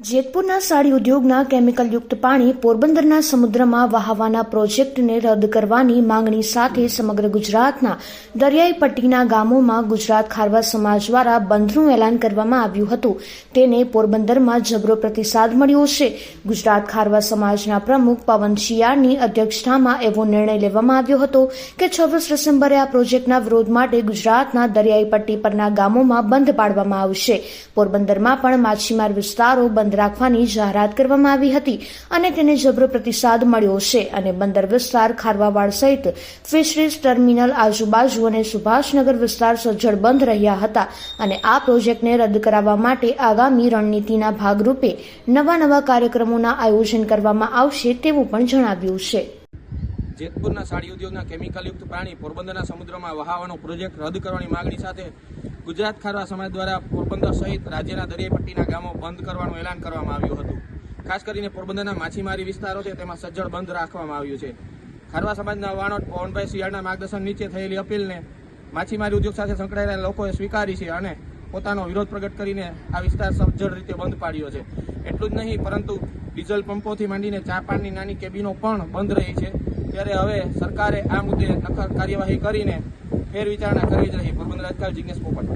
જેતપુરના સાડી ઉદ્યોગના કેમિકલયુક્ત પાણી પોરબંદરના સમુદ્રમાં વહાવવાના પ્રોજેક્ટને રદ કરવાની માંગણી સાથે સમગ્ર ગુજરાતના દરિયાઈ પટ્ટીના ગામોમાં ગુજરાત ખારવા સમાજ દ્વારા બંધનું એલાન કરવામાં આવ્યું હતું. તેને પોરબંદરમાં જબરો પ્રતિસાદ મળ્યો છે. ગુજરાત ખારવા સમાજના પ્રમુખ પવન શિયાળની અધ્યક્ષતામાં એવો નિર્ણય લેવામાં આવ્યો હતો કે 26 ડિસેમ્બરે આ પ્રોજેક્ટના વિરોધ માટે ગુજરાતના દરિયાઈ પટ્ટી પરના ગામોમાં બંધ પાડવામાં આવશે. પોરબંદરમાં પણ માછીમાર વિસ્તારો બંધ રાખવાની જાહેરાત કરવામાં આવી હતી અને તેને જબરો પ્રતિસાદ મળ્યો છે અને બંદર વિસ્તાર ખારવાવાડ સહિત ફિશરીઝ ટર્મિનલ આજુબાજુ અને સુભાષનગર વિસ્તાર સજ્જડ બંધ રહ્યા હતા અને આ પ્રોજેક્ટને રદ કરાવવા માટે આગામી રણનીતિના ભાગરૂપે નવા કાર્યક્રમોના આયોજન કરવામાં આવશે તેવું પણ જણાવ્યું છે. જેતપુરના સાડી ઉદ્યોગના કેમિકલયુક્ત પાણી પોરબંદરના સમુદ્રમાં વહાવવાનો પ્રોજેક્ટ રદ કરવાની માંગણી સાથે ગુજરાત ખારવા સમાજ દ્વારા પોરબંદર સહિત રાજ્યના દરિયાઈ પટ્ટીના ગામો બંધ કરવાનું એલાન કરવામાં આવ્યું હતું. ખાસ કરીને પોરબંદરના માછીમારી વિસ્તારો છે તેમાં સજ્જડ બંધ રાખવામાં આવ્યું છે. ખારવા સમાજના વાણોટ પવનભાઈ શિયાળના માર્ગદર્શન નીચે થયેલી અપીલને માછીમારી ઉદ્યોગ સાથે સંકળાયેલા લોકોએ સ્વીકારી છે અને પોતાનો વિરોધ પ્રગટ કરીને આ વિસ્તાર સજ્જડ રીતે બંધ પાડ્યો છે. એટલું જ નહીં પરંતુ ડીઝલ પંપોથી માંડીને ચા પાણીની નાની કેબિનો પણ બંધ રહી છે. ત્યારે હવે સરકારે આ મુદ્દે નક્કર કાર્યવાહી કરીને ફેર વિચારણા કરવી જ રહી. પોરબંદર રાજકાલ જિજ્ઞેશ પોપટ.